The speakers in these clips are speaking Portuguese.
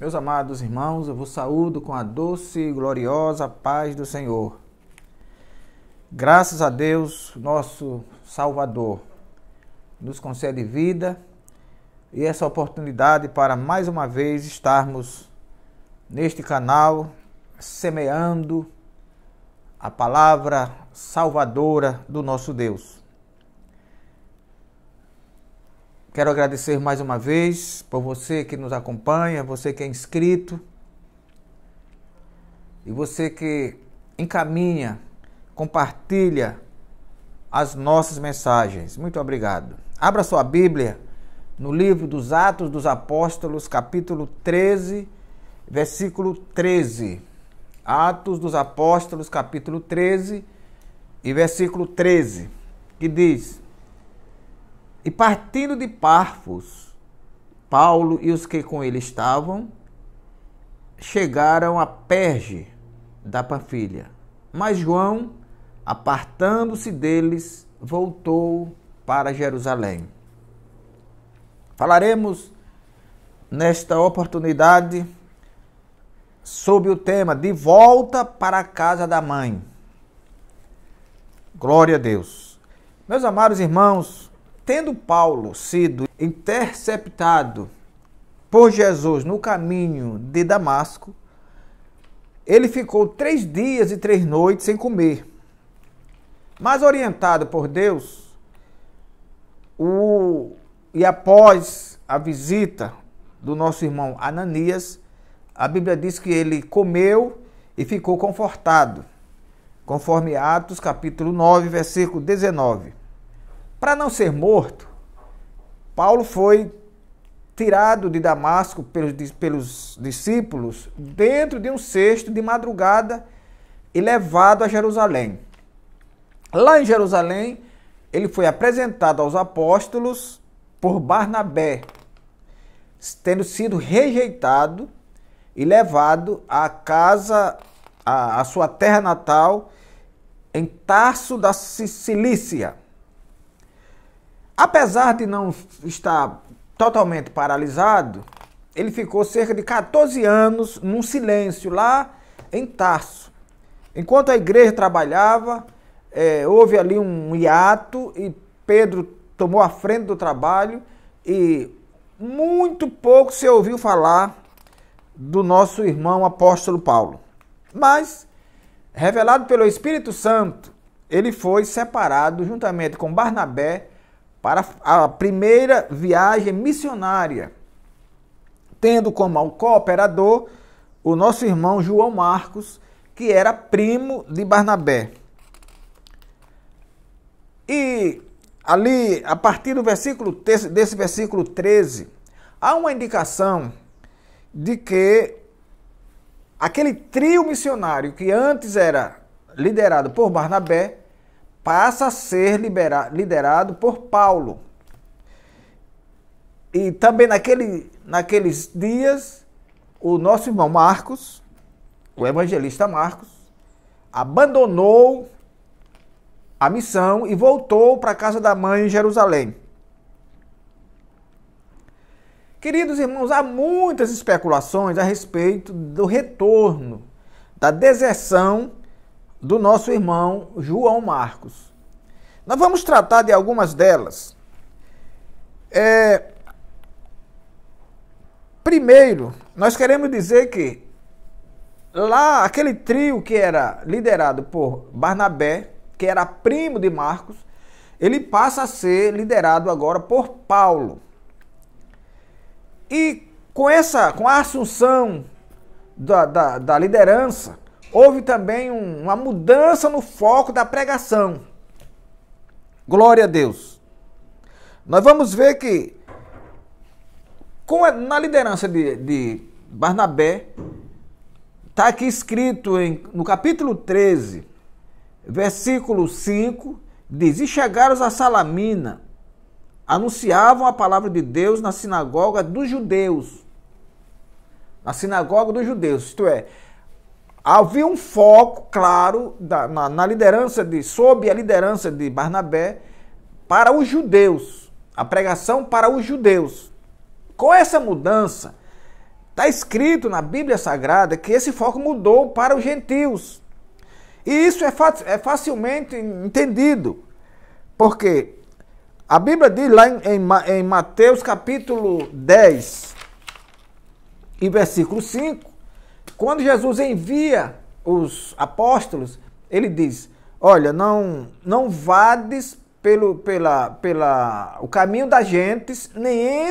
Meus amados irmãos, eu vos saúdo com a doce e gloriosa paz do Senhor. Graças a Deus, nosso Salvador, nos concede vida e essa oportunidade para mais uma vez estarmos neste canal semeando a palavra salvadora do nosso Deus. Quero agradecer mais uma vez por você que nos acompanha, você que é inscrito e você que encaminha, compartilha as nossas mensagens. Muito obrigado. Abra sua Bíblia no livro dos Atos dos Apóstolos, capítulo 13, versículo 13. Atos dos Apóstolos, capítulo 13 e versículo 13, que diz: E partindo de Pafos, Paulo e os que com ele estavam, chegaram a Perge da Panfilha. Mas João, apartando-se deles, voltou para Jerusalém. Falaremos nesta oportunidade sobre o tema de volta para a casa da mãe. Glória a Deus. Meus amados irmãos, tendo Paulo sido interceptado por Jesus no caminho de Damasco, ele ficou 3 dias e 3 noites sem comer. Mas orientado por Deus, e após a visita do nosso irmão Ananias, a Bíblia diz que ele comeu e ficou confortado, conforme Atos capítulo 9, versículo 19. Para não ser morto, Paulo foi tirado de Damasco pelos discípulos dentro de um cesto de madrugada e levado a Jerusalém. Lá em Jerusalém, ele foi apresentado aos apóstolos por Barnabé, tendo sido rejeitado e levado à casa, à sua terra natal, em Tarso da Cilícia. Apesar de não estar totalmente paralisado, ele ficou cerca de 14 anos num silêncio lá em Tarso. Enquanto a igreja trabalhava, houve ali um hiato e Pedro tomou a frente do trabalho e muito pouco se ouviu falar do nosso irmão apóstolo Paulo. Mas, revelado pelo Espírito Santo, ele foi separado juntamente com Barnabé para a primeira viagem missionária, tendo como cooperador o nosso irmão João Marcos, que era primo de Barnabé. E ali, a partir do desse versículo 13, há uma indicação de que aquele trio missionário que antes era liderado por Barnabé, passa a ser liderado por Paulo. E também naqueles dias, o nosso irmão Marcos, o evangelista Marcos, abandonou a missão e voltou para a casa da mãe em Jerusalém. Queridos irmãos, há muitas especulações a respeito do retorno, da deserção do nosso irmão João Marcos. Nós vamos tratar de algumas delas. Primeiro, nós queremos dizer que lá, aquele trio que era liderado por Barnabé, que era primo de Marcos, ele passa a ser liderado agora por Paulo. E com a assunção da liderança, houve também uma mudança no foco da pregação. Glória a Deus. Nós vamos ver que na liderança de Barnabé, está aqui escrito no capítulo 13, versículo 5, diz: E chegaram a Salamina, anunciavam a palavra de Deus na sinagoga dos judeus. Na sinagoga dos judeus, isto é, havia um foco claro na liderança sob a liderança de Barnabé para os judeus, a pregação para os judeus. Com essa mudança, Está escrito na Bíblia Sagrada que esse foco mudou para os gentios. E isso é facilmente entendido, porque a Bíblia diz lá em Mateus capítulo 10 e versículo 5, quando Jesus envia os apóstolos, ele diz, olha, não vades o caminho das gentes, nem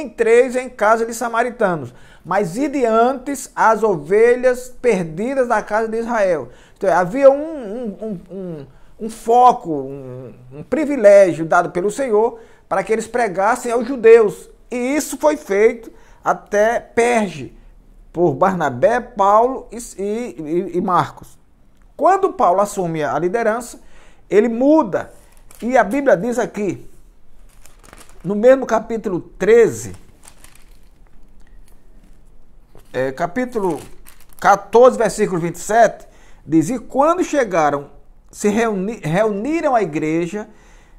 entreis em casa de samaritanos, mas ide antes as ovelhas perdidas da casa de Israel. Então, havia um foco, um privilégio dado pelo Senhor para que eles pregassem aos judeus. E isso foi feito até Perge, por Barnabé, Paulo e Marcos. Quando Paulo assume a liderança, ele muda. E a Bíblia diz aqui, no mesmo capítulo 13, capítulo 14, versículo 27, diz, e quando chegaram, se reuniram a igreja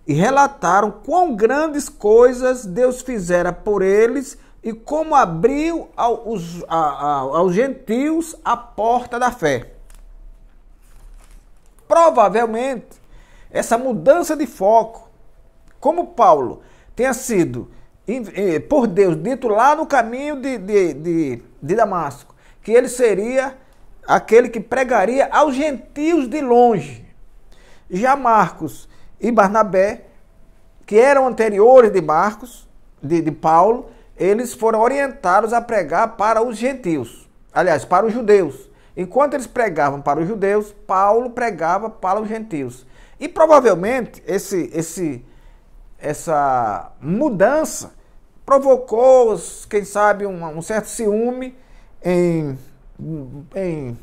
e relataram quão grandes coisas Deus fizera por eles e como abriu aos gentios a porta da fé. Provavelmente, essa mudança de foco, como Paulo tenha sido, por Deus, dito lá no caminho de Damasco, que ele seria aquele que pregaria aos gentios de longe. Já Marcos e Barnabé, que eram anteriores de Marcos, de Paulo, eles foram orientados a pregar para os gentios, aliás, para os judeus. Enquanto eles pregavam para os judeus, Paulo pregava para os gentios. E provavelmente essa mudança provocou, quem sabe, um certo ciúme em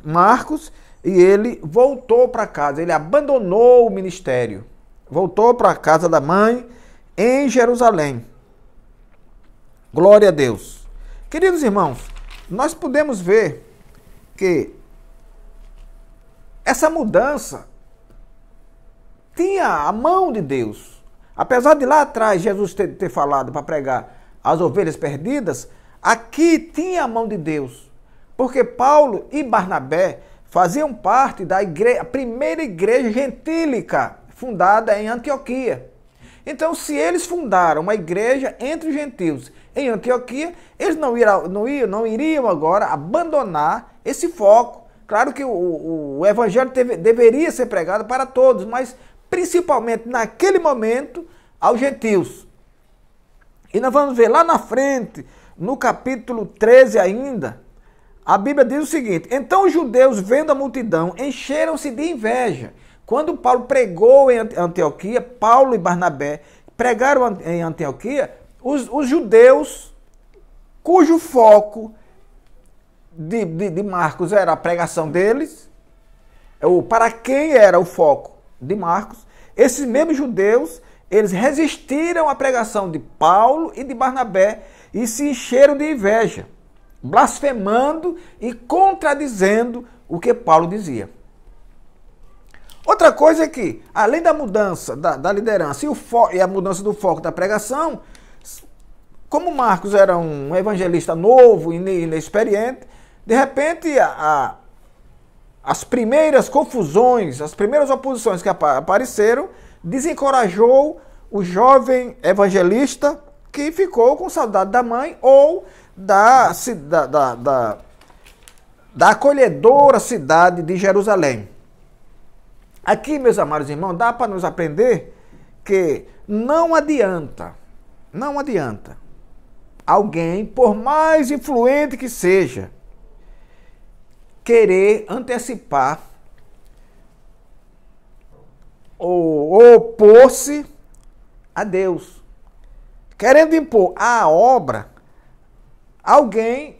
Marcos, e ele voltou para casa, ele abandonou o ministério, voltou para a casa da mãe em Jerusalém. Glória a Deus. Queridos irmãos, nós podemos ver que essa mudança tinha a mão de Deus. Apesar de lá atrás Jesus ter falado para pregar as ovelhas perdidas, aqui tinha a mão de Deus. Porque Paulo e Barnabé faziam parte da a primeira igreja gentílica fundada em Antioquia. Então, se eles fundaram uma igreja entre os gentios em Antioquia, eles não iriam agora abandonar esse foco. Claro que o evangelho deveria ser pregado para todos, mas principalmente naquele momento aos gentios. E nós vamos ver lá na frente, no capítulo 13 ainda, a Bíblia diz o seguinte, então os judeus, vendo a multidão, encheram-se de inveja. Quando Paulo pregou em Antioquia, Paulo e Barnabé pregaram em Antioquia, os judeus, cujo foco de Marcos era a pregação deles, para quem era o foco de Marcos, esses mesmos judeus, eles resistiram à pregação de Paulo e de Barnabé e se encheram de inveja, blasfemando e contradizendo o que Paulo dizia. Outra coisa é que, além da mudança da liderança e a mudança do foco da pregação, como Marcos era um evangelista novo e inexperiente, de repente as primeiras confusões, as primeiras oposições que apareceram, desencorajou o jovem evangelista que ficou com saudade da mãe ou da acolhedora cidade de Jerusalém. Aqui, meus amados irmãos, dá para nos aprender que não adianta alguém, por mais influente que seja, querer antecipar ou opor-se a Deus, querendo impor à obra alguém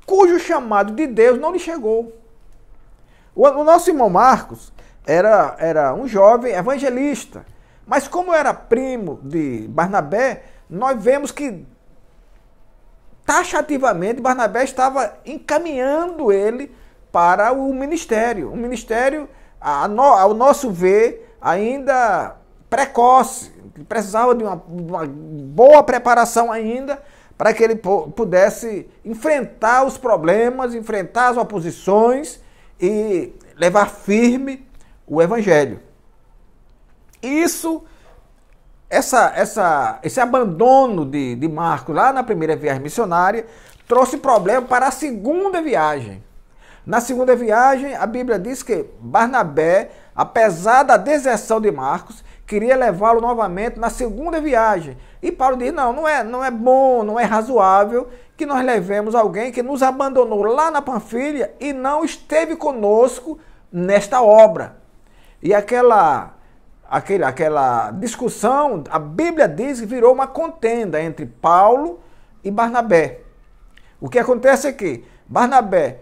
cujo chamado de Deus não lhe chegou. O nosso irmão Marcos era um jovem evangelista, mas como era primo de Barnabé, nós vemos que taxativamente Barnabé estava encaminhando ele para o ministério. Um ministério, ao nosso ver, ainda precoce, precisava de uma boa preparação ainda para que ele pudesse enfrentar os problemas, enfrentar as oposições e levar firme o evangelho. Esse abandono de Marcos lá na primeira viagem missionária trouxe problema para a segunda viagem. Na segunda viagem, a Bíblia diz que Barnabé, apesar da deserção de Marcos, queria levá-lo novamente na segunda viagem. E Paulo diz, não é bom, não é razoável que nós levemos alguém que nos abandonou lá na Panfilha e não esteve conosco nesta obra. E aquela discussão, a Bíblia diz que virou uma contenda entre Paulo e Barnabé. O que acontece é que Barnabé,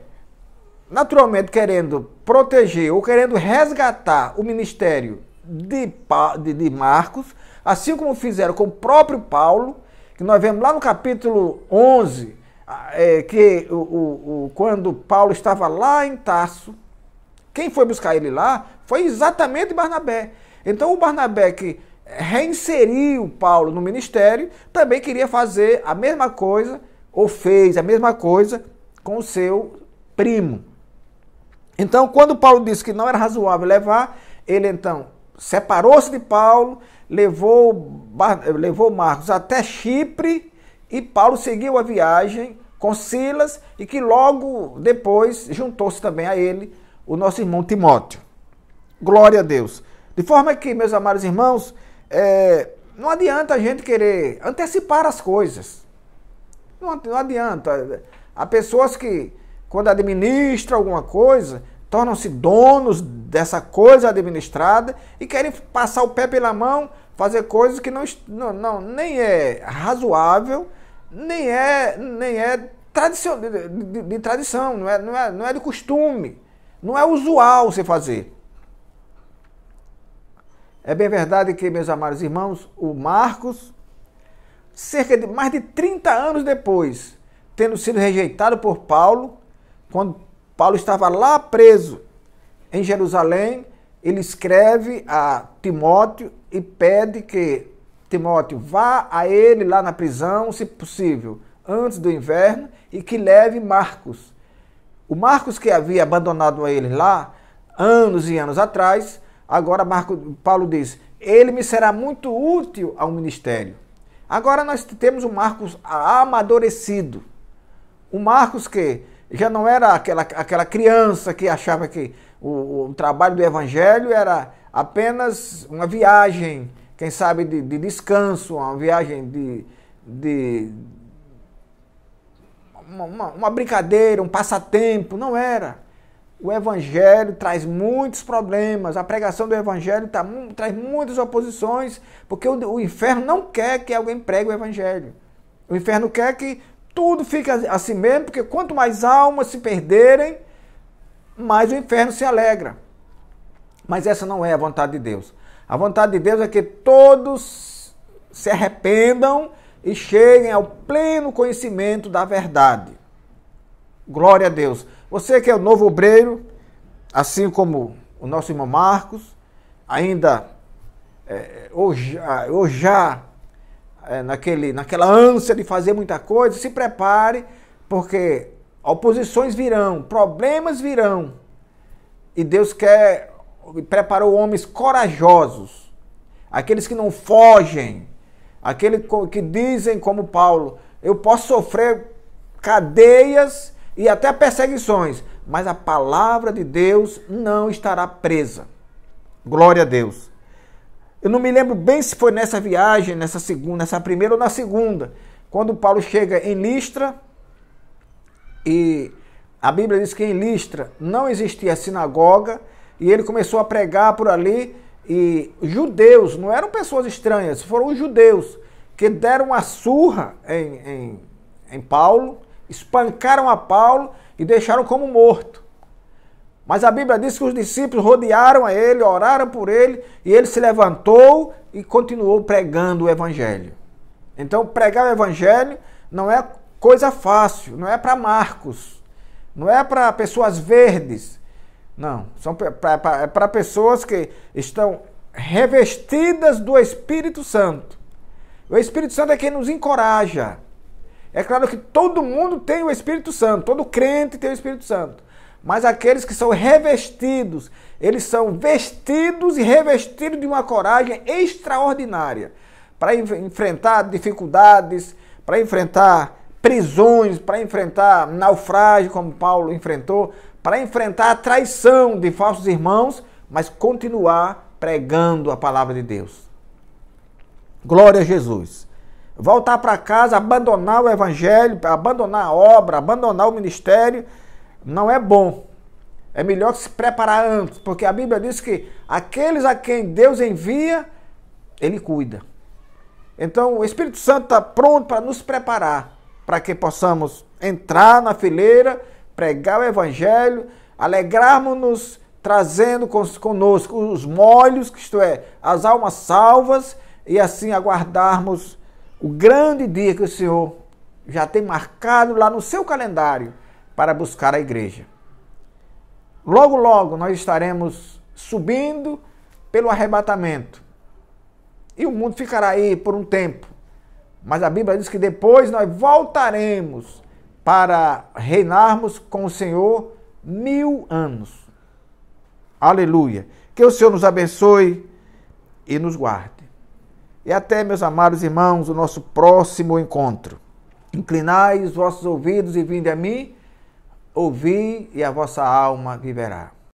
naturalmente querendo proteger ou querendo resgatar o ministério de Marcos, assim como fizeram com o próprio Paulo, que nós vemos lá no capítulo 11, quando Paulo estava lá em Tarso, quem foi buscar ele lá foi exatamente Barnabé. Então o Barnabé, que reinseriu Paulo no ministério, também queria fazer a mesma coisa, ou fez a mesma coisa com o seu primo. Então, quando Paulo disse que não era razoável levar, ele então separou-se de Paulo, levou Marcos até Chipre, e Paulo seguiu a viagem com Silas, e que logo depois juntou-se também a ele o nosso irmão Timóteo. Glória a Deus. De forma que, meus amados irmãos, não adianta a gente querer antecipar as coisas. Não adianta. Há pessoas que, quando administram alguma coisa, tornam-se donos dessa coisa administrada e querem passar o pé pela mão, fazer coisas que nem é razoável, nem é de tradição, não é de costume, não é usual se fazer. É bem verdade que, meus amados irmãos, o Marcos, cerca de mais de 30 anos depois, tendo sido rejeitado por Paulo, quando Paulo estava lá preso em Jerusalém, ele escreve a Timóteo e pede que Timóteo vá a ele lá na prisão, se possível, antes do inverno, e que leve Marcos. O Marcos que havia abandonado a ele lá, anos e anos atrás, agora Paulo diz, ele me será muito útil ao ministério. Agora nós temos o Marcos amadurecido. O Marcos que já não era aquela criança que achava que o trabalho do evangelho era apenas uma viagem, quem sabe de descanso, uma viagem uma brincadeira, um passatempo. Não era. O evangelho traz muitos problemas, a pregação do evangelho traz muitas oposições, porque o inferno não quer que alguém pregue o evangelho. O inferno quer que tudo fique assim mesmo, porque quanto mais almas se perderem, mais o inferno se alegra. Mas essa não é a vontade de Deus. A vontade de Deus é que todos se arrependam e cheguem ao pleno conhecimento da verdade. Glória a Deus. Você que é o novo obreiro, assim como o nosso irmão Marcos, ainda naquela ânsia de fazer muita coisa, se prepare, porque oposições virão, problemas virão, e Deus preparou homens corajosos, aqueles que não fogem, aqueles que dizem como Paulo, eu posso sofrer cadeias e até perseguições, mas a palavra de Deus não estará presa. Glória a Deus. Eu não me lembro bem se foi nessa viagem, nessa primeira ou na segunda, quando Paulo chega em Listra, e a Bíblia diz que em Listra não existia sinagoga, e ele começou a pregar por ali, e judeus, não eram pessoas estranhas, foram os judeus que deram uma surra em Paulo, espancaram a Paulo e deixaram como morto. Mas a Bíblia diz que os discípulos rodearam a ele, oraram por ele, e ele se levantou e continuou pregando o evangelho. Então, pregar o evangelho não é coisa fácil, não é para Marcos, não é para pessoas verdes, não, são para pessoas que estão revestidas do Espírito Santo. O Espírito Santo é quem nos encoraja, É claro que todo mundo tem o Espírito Santo, todo crente tem o Espírito Santo. Mas aqueles que são revestidos, eles são vestidos e revestidos de uma coragem extraordinária para enfrentar dificuldades, para enfrentar prisões, para enfrentar naufrágio, como Paulo enfrentou, para enfrentar a traição de falsos irmãos, mas continuar pregando a palavra de Deus. Glória a Jesus. Voltar para casa, abandonar o evangelho, abandonar a obra, abandonar o ministério, não é bom. É melhor se preparar antes, porque a Bíblia diz que aqueles a quem Deus envia, Ele cuida. Então o Espírito Santo está pronto para nos preparar, para que possamos entrar na fileira, pregar o evangelho, alegrarmos-nos trazendo conosco os molhos, isto é, as almas salvas, e assim aguardarmos o grande dia que o Senhor já tem marcado lá no seu calendário para buscar a igreja. Logo, logo nós estaremos subindo pelo arrebatamento. E o mundo ficará aí por um tempo. Mas a Bíblia diz que depois nós voltaremos para reinarmos com o Senhor 1000 anos. Aleluia. Que o Senhor nos abençoe e nos guarde. E até, meus amados irmãos, o nosso próximo encontro. Inclinai os vossos ouvidos e vinde a mim, ouvi e a vossa alma viverá.